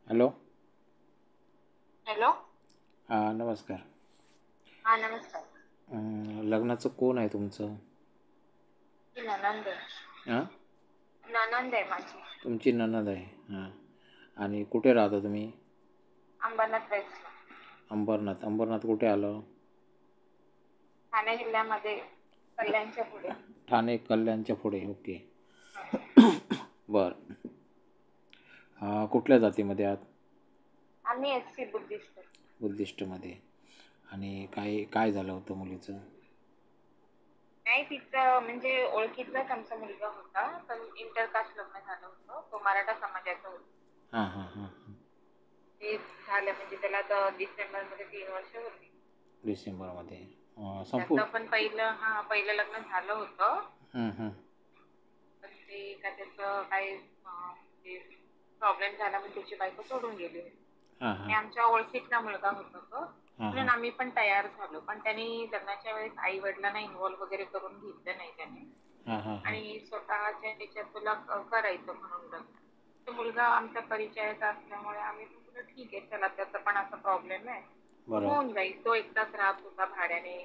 Hello. Hello. हां नमस्कार. हा नमस्कार. लग्नाचं कोण आहे तुमचं? मी ननंद आहे. हां ननंद आहे माझी. तुमची नणंद आहे. हां आणि कुठे राहता तुम्ही? अंबरनाथ वेस्टला. अंबरनाथ. अंबरनाथ कुठे आलं? ठाणे जिल्ह्यामध्ये कल्याणच्या पुढे. ठाणे कल्याणच्या पुढे. ओके. बरं. कुठल्या जातीमध्ये आहात? आम्ही SC बुद्धिस्ट. बुद्धिस्टमध्ये. आणि काय काय झालं होतं मुलीचं? नाही तिचं म्हणजे ओळखीतलाच आमचा मुलगा होता, पण इंटरकास्ट लग्न झालं होतं. तो मराठा समाजाचा होता. हां हां हां. ते झालं म्हणजे त्याला तर डिसेंबरमध्ये 3 वर्ष होती. डिसेंबरमध्ये त्याचं पण पहिलं लग्न झालं होतं. पण ते का त्याचं काही प्रॉब्लेम झाला म्हणून त्याची बायको सोडून गेली होती. हां आणि हां आमच्या ओळखीतला मुलगा होता तो, हां म्हणून हां आम्ही पण तयार झालो. पण त्यांनी लग्नाच्या वेळेस आई वडिलांना इन्व्हॉल्व वगैरे करून घेतलं नाही त्याने. हां हां हां. आणि स्वतःच्या त्याच्यात तुला करायचं म्हणून लग्न. तो मुलगा आमच्या परिचयाचा असल्यामुळे आम्ही म्हटलं ठीक आहे चला, त्याचा पण असा प्रॉब्लेम आहे तर बरोबर. होऊन जाईल. तो एकटाच राहत होता भाड्याने.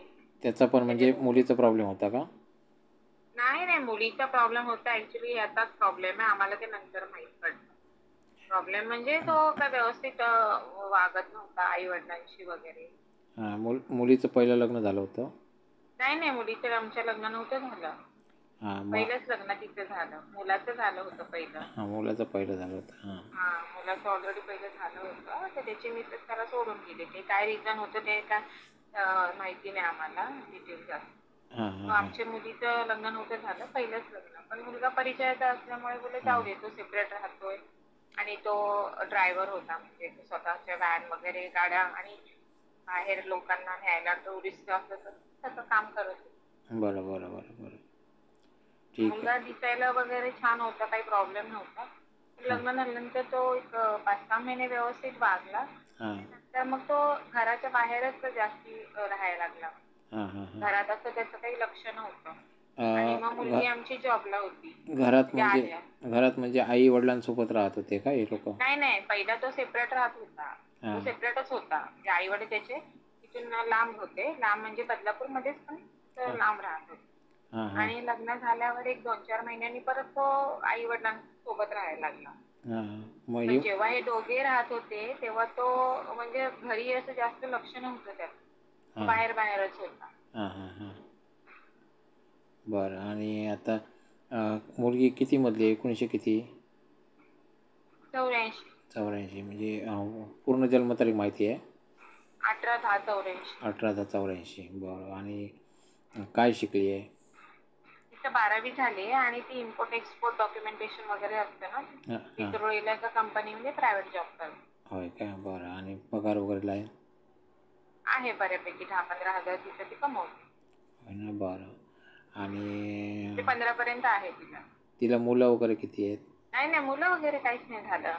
त्याचा पण त्याचे म्हणजे मुलीचा प्रॉब्लेम होता का? नाही नाही, मुलीचा प्रॉब्लेम होता. ऍक्च्युली याचाच प्रॉब्लेम आहे. आम्हाला ते नंतर माहित पडलं. प्रॉब्लेम म्हणजे तो काय व्यवस्थित वागत नव्हता आई वडिलांशी वगैरे. हां मुलीचं पहिलं लग्न झालं होतं? नाही नाही, मुलीचं आमच्या लग्न नव्हतं झालं. हां मग. पहिलंच लग्न तिचं झालं. मुलाचं झालं होतं पहिलं. हां मुलाचं पहिलं झालं होतं. हां हा, मुलाचं ऑलरेडी पहिलं झालं होतं. तर त्याची मिसेस त्याला सोडून गेली. ते काय रिझन होतं ते काय माहिती नाही आम्हाला डिटेल जास्त. हां हां हां आमच्या मुलीचं लग्न नव्हतं झालं, पहिलंच लग्न. पण मुलगा परिचयाचा असल्यामुळे बोलले हां जाऊ दे, तो सेपरेट राहतोय. आणि तो ड्रायव्हर होता, म्हणजे स्वतःच्या व्हॅन वगैरे गाड्या आणि बाहेर लोकांना न्यायला टुरिस्ट असलं तर त्याचं काम करत होता. बरं बरं बरं बरं. ठीक मुलगा आहे. दिसायला वगैरे छान होता, काही प्रॉब्लेम नव्हता. हां लग्न झाल्यानंतर तो एक 5-6 महिने व्यवस्थित वागला. हां आणि नंतर मग तो घराच्या बाहेरच जास्ती राहायला लागला. हां हां हां. घरात असं त्याचं काही लक्ष नव्हतं. आणि मग घ मुलगी आमची जॉबला होती. घरात त्या म्हणजे आल्या. घरात म्हणजे आई वडिलांसोबत राहत होते का हे लोक? नाही नाही, पहिला तो सेपरेट राहत होता. तो हां सेपरेटच होता. म्हणजे आई वडील त्याचे तिथून लांब होते. लांब म्हणजे बदलापूरमध्येच, पण हां लांब राहत होते. हां हां आणि लग्न झाल्यावर एक 2-4 महिन्यांनी परत तो आई वडिलांसोबत राहायला लागला. हां. मग पण ही. जेव्हा हे दोघे राहत होते तेव्हा तो म्हणजे घरी असं जास्त लक्ष नव्हतं त्याचं. तो हां बाहेर बाहेरच होता. हां हां हां. बरं. आणि आता मुलगी किती मधली आहे? 1900 किती? 84. 84 म्हणजे पूर्ण जन्मतारीख माहिती आहे? 18-10-84. 18/10/84. बरं. आणि काय शिकली आहे? तिचं 12वी झाली आणि ती इम्पोर्ट एक्सपोर्ट डॉक्युमेंटेशन वगैरे असतं ना, हां हां. विक्रोळीला एका कंपनीमध्ये प्रायव्हेट जॉब करते. होय काय? बरं. आणि पगार वगैरे आहे? आहे बऱ्यापैकी 10-15 हजार तिचं ती कमवते. होय ना. बरं. आणि म्हणजे 15 पर्यंत आहे तिला. तिला मुलं वगैरे किती आहेत? नाही नाही, मुलं वगैरे काहीच नाही झालं.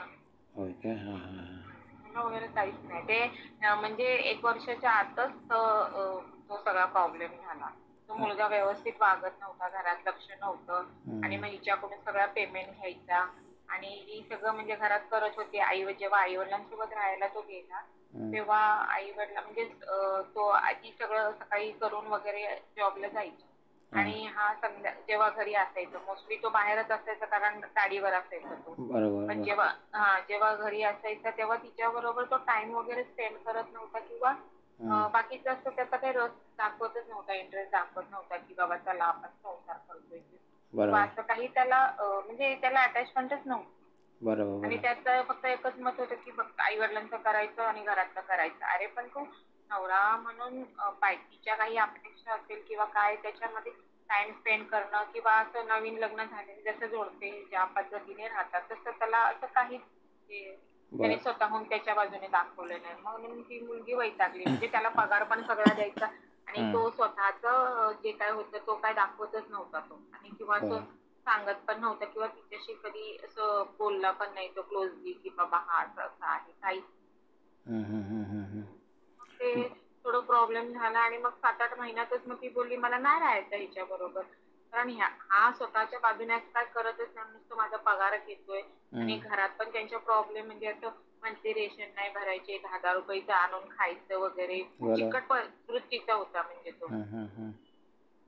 होय काय? हां हां हां. मुलं वगैरे काहीच नाही. ते म्हणजे 1 वर्षाच्या आतच तो सगळा प्रॉब्लेम झाला. तो मुलगा व्यवस्थित वागत नव्हता, घरात लक्ष नव्हतं. आणि मग हिच्याकडून सगळा पेमेंट घ्यायचा. आणि ही सगळं म्हणजे घरात करत होती. जेव्हा आई वडिलांसोबत राहायला तो गेला तेव्हा आई वडिला म्हणजे तो आधी सगळं सकाळी करून वगैरे जॉबला जायची. हां. आणि हा जेव्हा घरी असायचा, मोस्टली तो बाहेरच असायचा कारण गाडीवर असायचा तो. बरोबर पण बरं. जेव्हा घरी असायचा तेव्हा तिच्याबरोबर तो टाइम वगैरे स्पेंड करत नव्हता, किंवा बाकीचं असं त्याचा काही रस दाखवतच नव्हता, इंटरेस्ट दाखवत नव्हता की बाबा चला आपण संसार करतोय किंवा बरोबर असं काही त्याला म्हणजे त्याला अटॅचमेंटच नव्हतं. बरोबर आणि बरोबर. त्याचं फक्त एकच मत होतं की फक्त आई वडिलांचं करायचं आणि घरातलं करायचं. अरे पण तू नवरा म्हणून तिच्या काही अपेक्षा असेल किंवा काय त्याच्यामध्ये टाइम स्पेंड करणं, किंवा असं नवीन लग्न झालेले जसं जोडपे ज्या पद्धतीने राहतात तसं त्याला असं काही त्याने बरं. स्वतःहून त्याच्या बाजूने दाखवलं नाही. म्हणून ती मुलगी वैतागली. म्हणजे त्याला पगार पण सगळा द्यायचा आणि हां. तो स्वतःच जे काय होतं तो काय दाखवतच नव्हता तो. आणि किंवा असं बरं. सांगत पण नव्हता, किंवा तिच्याशी कधी असं बोलला पण नाही तो क्लोजली की बाबा हा असं असं आहे काही. हं, हं, हं, हं, हं. ते थोडं प्रॉब्लेम झाला आणि मग 7-8 महिन्यातच मग ती बोलली मला नाही राहायचं हिच्या बरोबर. कारण हा स्वतःच्या बाजूने असं काय करतच नाही, नुसतं माझा पगार घेतोय आणि घरात पण त्यांच्या प्रॉब्लेम म्हणजे असं मंथली रेशन नाही भरायचे, 10,000 रुपयाचं आणून खायचं वगैरे, खूप बरं. चिकट वृत्तीचा होता म्हणजे तो.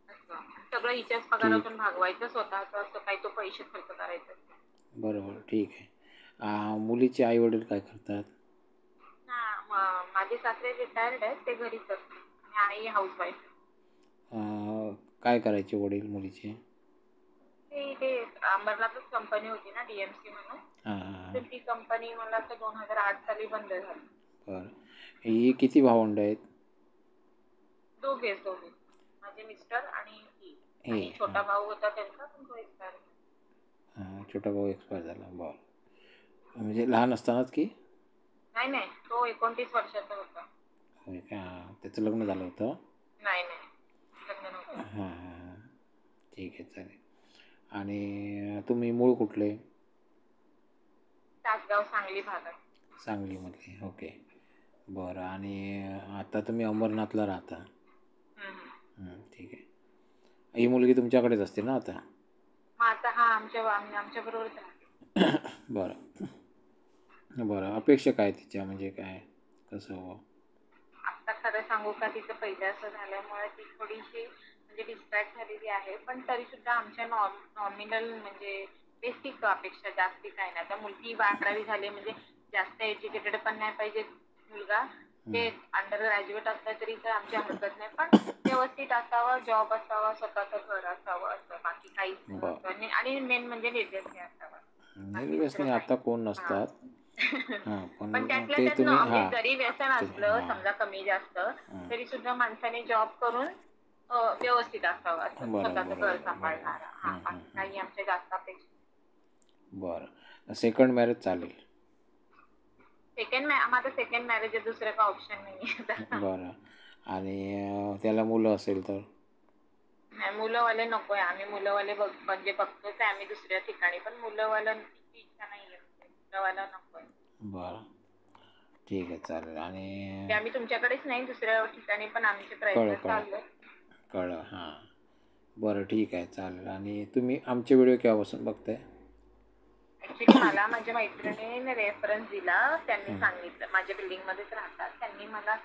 असं सगळं हिच्याच ठीक. पगारातून भागवायचं, स्वतःचं असं काही तो पैसे खर्च करायचा नाही. बरोबर, ठीक आहे. मुलीचे आई वडील काय करतात? माझे सासरे रिटायर्ड आहेत, ते घरीच असतात आणि आई हाऊसवाईफ. काय करायचे वडील मुलीचे? ते इथे अंबरनाथच कंपनी होती ना, DMC म्हणून, तर ती कंपनी मला वाटतं 2008 साली बंद झाली. बरं. ही किती भावंड आहेत? दोघे माझे मिस्टर आणि ती. हे आणि छोटा भाऊ होता त्यांचा, पण तो एक्सपायर झाला. छोटा भाऊ एक्सपायर झाला. बरं. म्हणजे लहान असतानाच की? नाही, तो 29 वर्षाचा होता. होय का? त्याचं लग्न झालं होतं? नाही, लग्न नव्हतं. हां. ठीक आहे, चालेल. आणि तुम्ही मूळ कुठले? तासगाव, सांगली भागात. सांगलीमधले. ओके. बरं. आणि आता तुम्ही अंबरनाथला राहता? ठीक आहे. ही मुलगी तुमच्याकडेच असते ना आता? आता आमच्या बरोबरच राहते. बरं. अपेक्षा काय तिच्या, म्हणजे काय, कसं हवं? आता खरं सांगू का, तिचं पहिलं असं झाल्यामुळे ती थोडीशी म्हणजे डिस्ट्रॅक्ट झालेली आहे, पण तरी सुद्धा आमच्या नॉमिनल म्हणजे बेसिक अपेक्षा, जास्ती काय नाही. आता मुलगी 12वी झाली म्हणजे जास्त एज्युकेटेड पण नाही पाहिजे मुलगा, ते अंडर ग्रॅज्युएट असलं तरी तर आमची हरकत नाही, पण व्यवस्थित असावा, जॉब असावा, स्वतःचं घर असावं, असं बाकी काहीच नाही. आणि मेन म्हणजे निर्व्यसनी असावा. निर्व्यसनी आता कोण नसतात. पण त्यातल्या ते त्यात तुम्ही म्हणजे जरी व्यसन असलं समजा कमी जास्त, तरी सुद्धा माणसाने जॉब करून व्यवस्थित असावं, असं स्वतःचं घर सांभाळणारा. बाकी काही आमच्या जास्त अपेक्षा. बरं. सेकंड मॅरेज चालेल? माझं सेकंड मॅरेज आहे, दुसरं का ऑप्शन नाही. बरं. आणि त्याला मुलं असेल तर? नाही, मुलंवाले नकोय. आम्ही मुलंवाले म्हणजे बघतोच आहे आम्ही दुसऱ्या ठिकाणी, पण मुलंवाल्यांची इच्छा नाहीये, मुलंवाला नकोय. बरं, ठीक आहे, चालेल. आणि आम्ही तुमच्याकडेच नाही, दुसऱ्या ठिकाणी पण आमचे प्रयत्न चालले. कळलं. हां, बरं, ठीक आहे, चालेल. आणि तुम्ही आमचे व्हिडिओ केव्हापासून बघताय? ऍक्च्युली मला माझ्या मैत्रिणीने रेफरन्स दिला, त्यांनी सांगितलं, माझ्या बिल्डिंगमध्येच राहतात, त्यांनी मला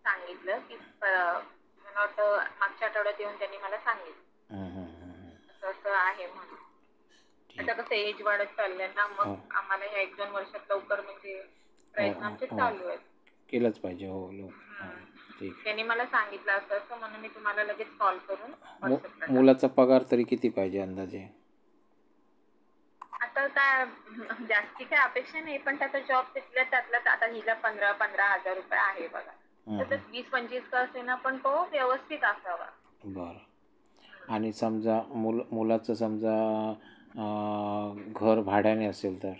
सांगितलं की मला वाटतं मागच्या आठवड्यात येऊन त्यांनी मला सांगितलं असं आहे म्हणून. आता कसं एज वाढत चाललंय ना, मग आम्हाला ह्या 1-2 वर्षात लवकर म्हणजे प्रयत्न आमचे चालू आहेत. केलंच पाहिजे. हो, ठीक. त्यांनी मला सांगितलं असं म्हणून मी तुम्हाला लगेच कॉल करून. मुलाचा पगार तरी किती पाहिजे अंदाजे? आता काय जास्ती काय अपेक्षा नाही, पण त्याचा जॉब त्यातला आता हिला 15,000 रुपये आहे बघा, तर 20-25 का असेना, पण तो व्यवस्थित असावा. बरं. आणि समजा मुलाचं समजा घर भाड्याने असेल तर?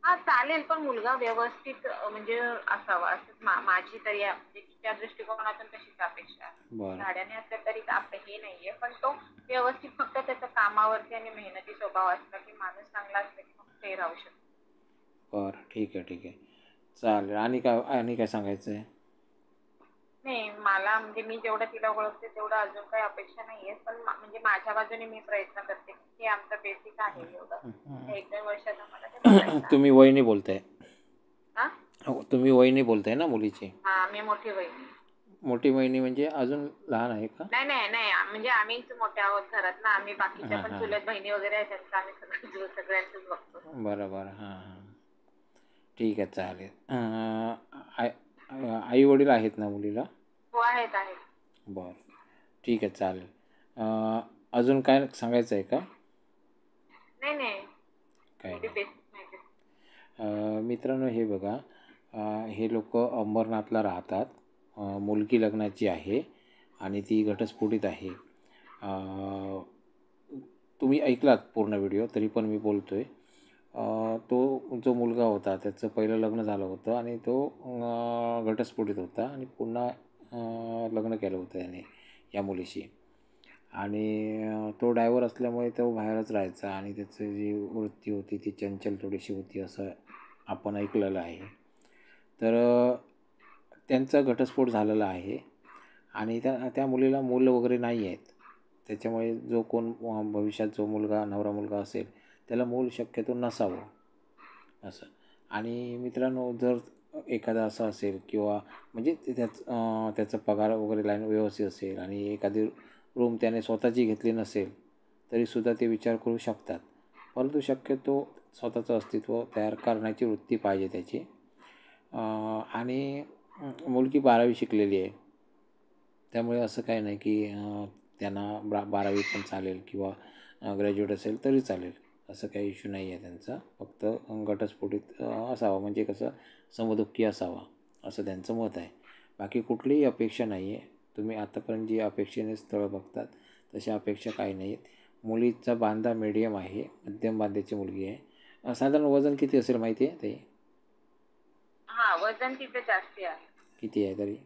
हा चालेल, पण मुलगा व्यवस्थित म्हणजे असावा, असं माझी तरी म्हणजे तिच्या दृष्टिकोनातून तशीच अपेक्षा आहे. भाड्याने असलं तरी हे नाहीये, पण तो व्यवस्थित फक्त त्याच्या कामावरती आणि मेहनती स्वभाव असला की माणूस चांगला असला की मग ते राहू शकतो. बरं, ठीक आहे, चालेल. आणि काय सांगायचं आहे? नाही, मला म्हणजे मी जेवढं तिला ओळखते तेवढं अजून काही अपेक्षा नाहीये, पण म्हणजे माझ्या बाजूने मी प्रयत्न करते. हे आमचं बेसिक आहे एवढं. 1-2 वर्षात आम्हाला ते बघायचं. तुम्ही वहिनी बोलताय? हा, तुम्ही वहिनी बोलताय ना मुलीची? हा, मी मोठी वहिनी. मोठी वहिनी म्हणजे अजून लहान आहे का? नाही, म्हणजे आम्हीच मोठे आहोत घरात ना, आम्ही बाकीच्या पण चुलत बहिणी वगैरे आहेत, त्यांचं आम्ही सगळ्यांचंच बघतो. बरं. हां, ठीक आहे, चालेल. आई वडील आहेत ना मुलीला? हो, आहेत. बरं, ठीक आहे, चालेल. अजून काय सांगायचं आहे का? नाही, काय नाही. मित्रांनो, हे बघा, हे लोक अंबरनाथला राहतात. मुलगी लग्नाची आहे आणि ती घटस्फोटित आहे. तुम्ही ऐकलात पूर्ण व्हिडिओ, तरी पण मी बोलतो आहे. तो जो मुलगा होता त्याचं पहिलं लग्न झालं होतं आणि तो घटस्फोटित होता आणि पुन्हा लग्न केलं होतं याने या मुलीशी. आणि तो ड्रायव्हर असल्यामुळे तो बाहेरच राहायचा आणि त्याची जी वृत्ती होती ती चंचल थोडीशी होती, असं आपण ऐकलेलं आहे. तर त्यांचा घटस्फोट झालेला आहे आणि त्या मुलीला मुलं वगैरे नाही आहेत. त्याच्यामुळे जो कोण भविष्यात जो मुलगा नवरा मुलगा असेल त्याला मूल शक्यतो नसावं असं. आणि मित्रांनो, जर एखादा असं असेल किंवा म्हणजे त्याचा पगार वगैरे लाईन व्यवस्थित असेल आणि एखादी रूम त्याने स्वतःची घेतली नसेल तरीसुद्धा ते विचार करू शकतात. परंतु शक्यतो स्वतःचं अस्तित्व तयार करण्याची वृत्ती पाहिजे त्याची. आणि मुलगी 12वी शिकलेली आहे, त्यामुळे असं काही नाही की त्यांना 12वी पण चालेल किंवा ग्रॅज्युएट असेल तरी चालेल, असं काही इश्यू नाही आहे त्यांचा. फक्त घटस्फोटित असावा, म्हणजे कसं समदुःखी असावा असं त्यांचं मत आहे. बाकी कुठलीही अपेक्षा नाही आहे. तुम्ही आतापर्यंत जी अपेक्षेने स्थळं बघतात तशा अपेक्षा काही नाही आहेत. मुलीचा बांधा मीडियम आहे, मध्यम बांध्याची मुलगी आहे. साधारण वजन किती असेल माहिती आहे ते? हा, वजन तिचं जास्ती आहे. किती आहे तरी?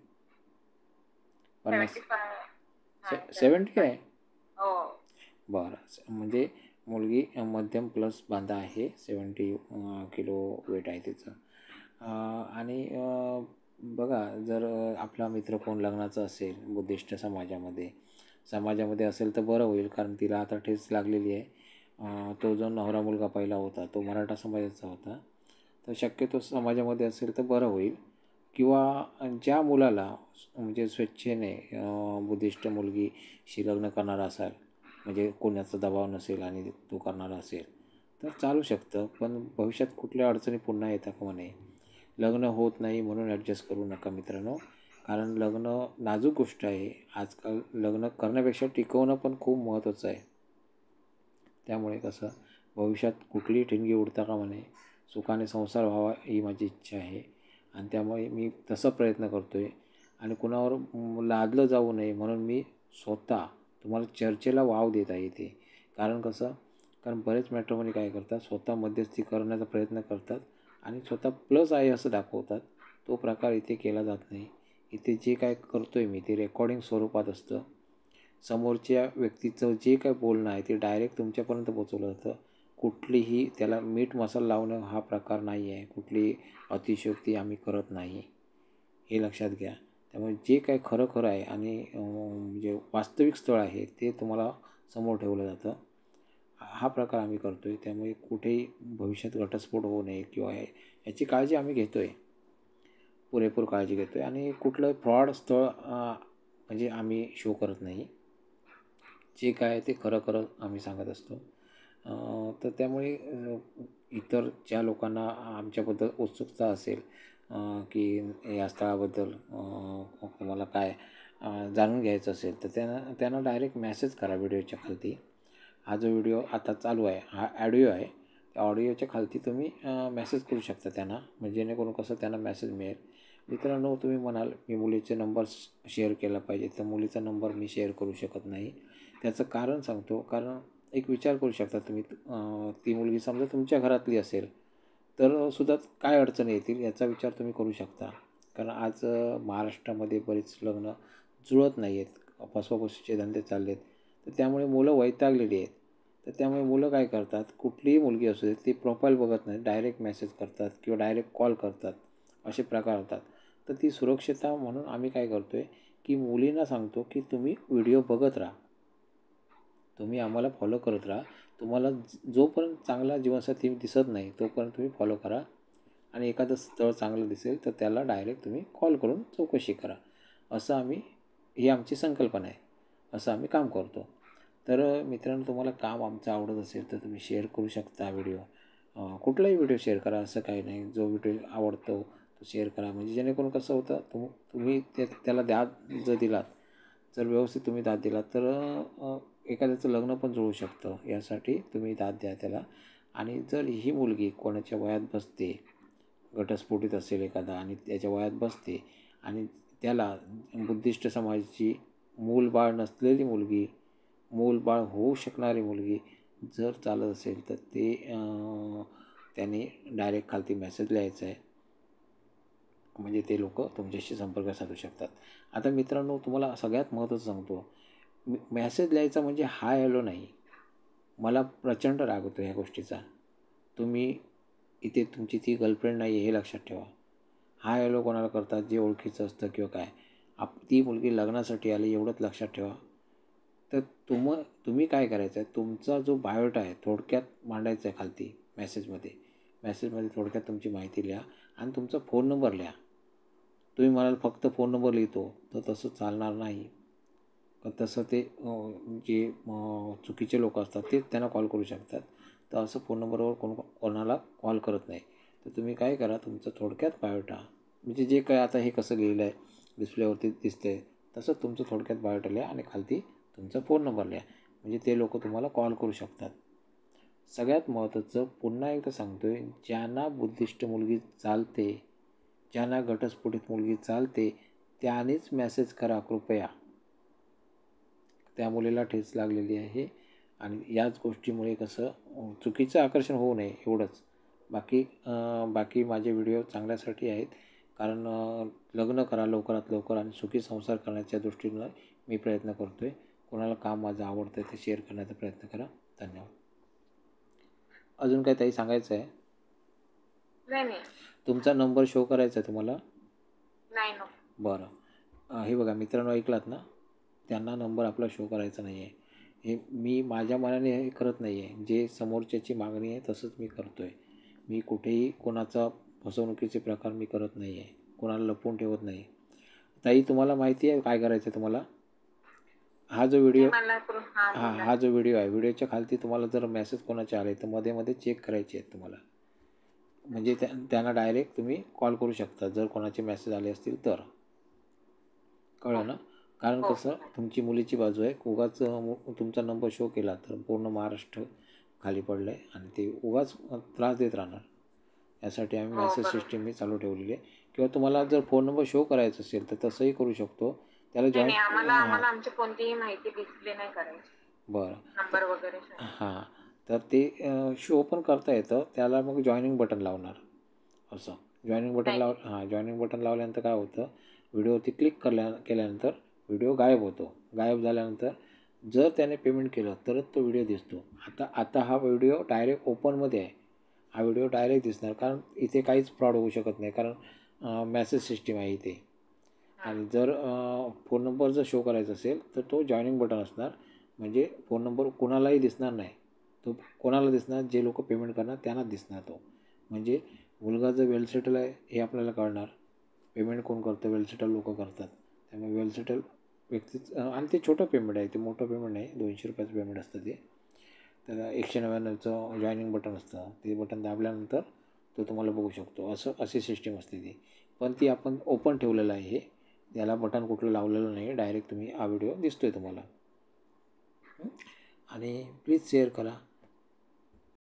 50? 75. हा, 70 आहे? 75. हो. बरं, म्हणजे मुलगी मध्यम प्लस बांधा आहे. 70 किलो वेट आहे तिचं. आणि बघा, जर आपला मित्र कोण लग्नाचा असेल बुद्धिस्ट समाजामध्ये असेल तर बरं होईल, कारण तिला आता ठेच लागलेली आहे. तो जो नवरा मुलगा पहिला होता तो मराठा समाजाचा होता, तर शक्यतो समाजामध्ये असेल तर बरं होईल. किंवा ज्या मुलाला म्हणजे स्वेच्छेने बुद्धिस्ट मुलगीशी लग्न करणारा असाल, म्हणजे कोणाचा दबाव नसेल आणि तो करणारा असेल तर चालू शकतं. पण भविष्यात कुठल्या अडचणी पुन्हा येतात का म्हणे. लग्न होत नाही म्हणून ॲडजस्ट करू नका मित्रांनो, कारण लग्न नाजूक गोष्ट आहे. आजकाल लग्न करण्यापेक्षा टिकवणं पण खूप महत्त्वाचं आहे. त्यामुळे कसं भविष्यात कुठलीही ठिणगी उडता कामा नये, सुखाने संसार व्हावा ही माझी इच्छा आहे. आणि त्यामुळे मी तसा प्रयत्न करतो आहे. आणि कुणावर लादलं जाऊ नये म्हणून मी स्वतः तुम्हाला चर्चेला वाव देत आहे इथे. कारण बरेच मॅट्रिमोनी काय करतात, स्वतः मध्यस्थी करण्याचा प्रयत्न करतात आणि स्वतः प्लस आहे असं दाखवतात. तो प्रकार इथे केला जात नाही. इथे जे काय करतो आहे मी ते रेकॉर्डिंग स्वरूपात असतं. समोरच्या व्यक्तीचं जे काय बोलणं आहे ते डायरेक्ट तुमच्यापर्यंत पोचवलं जातं. कुठलीही त्याला मीठ मसाला लावणं हा प्रकार नाही आहे. कुठलीही अतिशयोक्ती आम्ही करत नाही, हे लक्षात घ्या. त्यामुळे जे काय खरं आहे आणि म्हणजे वास्तविक स्थळ आहे ते तुम्हाला समोर ठेवलं जातं. हा प्रकार आम्ही करतो आहे. त्यामुळे कुठेही भविष्यात घटस्फोट होऊ नये किंवा याची काळजी आम्ही घेतो आहे, पुरेपूर काळजी घेतो आहे. आणि कुठलं फ्रॉड स्थळ म्हणजे आम्ही शो करत नाही. जे काय आहे ते खरं आम्ही सांगत असतो. तर त्यामुळे इतर ज्या लोकांना आमच्याबद्दल उत्सुकता असेल की या स्थळाबद्दल तुम्हाला काय जाणून घ्यायचं असेल तर त्यांना डायरेक्ट मेसेज करा व्हिडिओच्या खालती. हा जो व्हिडिओ आता चालू आहे हा ऑडिओ आहे, त्या ऑडिओच्या खालती तुम्ही मेसेज करू शकता त्यांना, म्हणजे जेणेकरून कसं त्यांना मेसेज मिळेल. मित्रांनो, तुम्ही म्हणाल मी मुलीचे नंबर शेअर केला पाहिजे, तर मुलीचा नंबर मी शेअर करू शकत नाही. त्याचं कारण सांगतो. कारण एक विचार करू शकता तुम्ही, ती मुलगी समजा तुमच्या घरातली असेल तर सुद्धा काय अडचणी येतील याचा विचार तुम्ही करू शकता. कारण आज महाराष्ट्रामध्ये बरीच लग्न जुळत नाही आहेत, फसवाफसवीचे धंदे चालले आहेत. तर त्यामुळे मुलं वैतागलेली आहेत. तर त्यामुळे मुलं काय करतात, कुठलीही मुलगी असू दे ती प्रोफाईल बघत नाही, डायरेक्ट मेसेज करतात किंवा डायरेक्ट कॉल करतात, असे प्रकार होतात. तर ती सुरक्षितता म्हणून आम्ही काय करतो आहे की मुलींना सांगतो की तुम्ही व्हिडिओ बघत राहा, तुम्ही आम्हाला फॉलो करत राहा. तुम्हाला जोपर्यंत चांगला जीवनसाथी दिसत नाही तोपर्यंत तुम्ही फॉलो करा. आणि एखादं स्थळ चांगलं दिसेल तर त्याला डायरेक्ट तुम्ही कॉल करून चौकशी करा. असं ही आमची संकल्पना आहे, असं आम्ही काम करतो. तर मित्रांनो, तुम्हाला काम आमचं आवडत असेल तर तुम्ही शेअर करू शकता व्हिडिओ. कुठलाही व्हिडिओ शेअर करा, असं काही नाही. जो व्हिडिओ आवडतो तो शेअर करा, म्हणजे जेणेकरून कसं होतं तुम्ही त्याला दाद जर दिलात, जर व्यवस्थित तुम्ही दाद दिलात तर एखाद्याचं लग्न पण जुळू शकतं. यासाठी तुम्ही दाद द्या त्याला. आणि जर ही मुलगी कोणाच्या वयात बसते, घटस्फोटित असेल एखादा आणि त्याच्या वयात बसते आणि त्याला बुद्धिस्ट समाजाची मूलबाळ नसलेली मुलगी, मूलबाळ होऊ शकणारी मुलगी जर चालत असेल तर ते त्यांनी डायरेक्ट खालती मेसेज लिहायचा आहे, म्हणजे ते लोक तुमच्याशी संपर्क साधू शकतात. आता मित्रांनो, तुम्हाला सगळ्यात महत्त्वाचं सांगतो, मेसेज लिहायचा म्हणजे हाय हॅलो नाही. मला प्रचंड राग होतो ह्या गोष्टीचा. तुम्ही इथे तुमची ती गर्लफ्रेंड नाही आहे हे लक्षात ठेवा. हाय हॅलो कोणाला करतात जे ओळखीचं असतं किंवा काय. ती मुलगी लग्नासाठी आली एवढंच लक्षात ठेवा. तर तुम्ही काय करायचं आहे, तुमचा जो बायोडा आहे थोडक्यात मांडायचा आहे खालती मेसेजमध्ये थोडक्यात तुमची माहिती लिहा आणि तुमचा फोन नंबर लिहा. तुम्ही म्हणाल फक्त फोन नंबर लिहितो, तर तसं चालणार नाही. तर तसं ते जे चुकीचे लोक असतात ते त्यांना कॉल करू शकतात. तर असं फोन नंबरवर कोणाला कॉल करत नाही. तर तुम्ही काय करा, तुमचं थोडक्यात बायोडा म्हणजे जे काय आता हे कसं लिहिलं आहे डिस्प्लेवरती दिसतंय तसं तुमचं थोडक्यात बायोडा लिहा आणि खालती तुमचा फोन नंबर लिहा. म्हणजे ते लोक तुम्हाला कॉल करू शकतात. सगळ्यात महत्त्वाचं पुन्हा एकदा सांगतोय, ज्यांना बुद्धिस्ट मुलगी चालते, ज्यांना घटस्फोटित मुलगी चालते त्यानेच मेसेज करा कृपया. त्या मुलीला ठेच लागलेली आहे आणि याच गोष्टीमुळे कसं चुकीचं आकर्षण होऊ नये एवढंच. बाकी माझे व्हिडिओ चांगल्यासाठी आहेत, कारण लग्न करा लवकरात लवकर आणि सुखी संसार करण्याच्या दृष्टीनं मी प्रयत्न करतो आहे. कोणाला काम माझं आवडतं ते शेअर करण्याचा प्रयत्न करा. धन्यवाद. अजून काही ताई सांगायचं आहे? नाही. तुमचा नंबर शो करायचा आहे तुम्हाला? नाही नको. बरं. हे बघा मित्रांनो, ऐकलात ना, त्यांना नंबर आपला शो करायचा नाही आहे. हे मी माझ्या मनाने हे करत नाही आहे. जे समोरच्याची मागणी आहे तसंच मी करतो आहे. मी कुठेही कोणाचा फसवणुकीचे प्रकार मी करत नाही आहे, कोणाला लपवून ठेवत नाही. ताई तुम्हाला माहिती आहे काय करायचं आहे तुम्हाला? हा जो व्हिडिओ हा जो व्हिडिओ आहे, व्हिडिओच्या खालती तुम्हाला जर मेसेज कोणाचे आले तर मध्ये चेक करायचे आहेत तुम्हाला. म्हणजे त्यांना डायरेक्ट तुम्ही कॉल करू शकता जर कोणाचे मेसेज आले असतील तर. कळलं ना? कारण कसं तुमची मुलीची बाजू आहे, उगाच तुमचा नंबर शो केला तर पूर्ण महाराष्ट्र खाली पडलं आहे आणि ते उगाच त्रास देत राहणार. यासाठी आम्ही मेसेज सिस्टीम ही चालू ठेवलेली आहे. किंवा तुम्हाला जर फोन नंबर शो करायचा असेल तर तसंही करू शकतो. त्याला जॉईन आम्हाला आमची कोणतीही माहिती डिस्प्ले नाही करायची. बरं. नंबर वगैरे हां, तर ते शो पण करता येतं. त्याला मग जॉईनिंग बटन लावणार असं. जॉईनिंग बटन लावल्यानंतर काय होतं, व्हिडिओवरती क्लिक केल्यानंतर व्हिडिओ गायब होतो. गायब झाल्यानंतर जर त्याने पेमेंट केलं तरच तो व्हिडिओ दिसतो. आता हा व्हिडिओ डायरेक्ट ओपनमध्ये आहे. हा व्हिडिओ डायरेक्ट दिसणार, कारण इथे काहीच फ्रॉड होऊ शकत नाही, कारण मेसेज सिस्टीम आहे इथे. आणि जर फोन नंबर जर शो करायचा असेल तर तो जॉईनिंग बटन असणार. म्हणजे फोन नंबर कोणालाही दिसणार नाही. तो कोणाला दिसणार, जे लोक पेमेंट करणार त्यांनाच दिसणार तो. म्हणजे मुलगा जर वेल सेटल आहे हे आपल्याला कळणार. पेमेंट कोण करतं, वेल सेटल लोक करतात. त्यामुळे वेल सेटल व्यक्तीच, आणि ते छोटं पेमेंट आहे, ते मोठं पेमेंट नाही. 200 रुपयाचं पेमेंट असतं ते. त्याला 199चं जॉईनिंग बटन असतं. ते बटन दाबल्यानंतर तो तुम्हाला बघू शकतो. अशी सिस्टीम असते ती. पण ती आपण ओपन ठेवलेलं आहे. याला बटन कुठलं लावलेलं नाही. डायरेक्ट तुम्ही हा व्हिडिओ दिसतो आहे तुम्हाला. आणि प्लीज शेअर करा.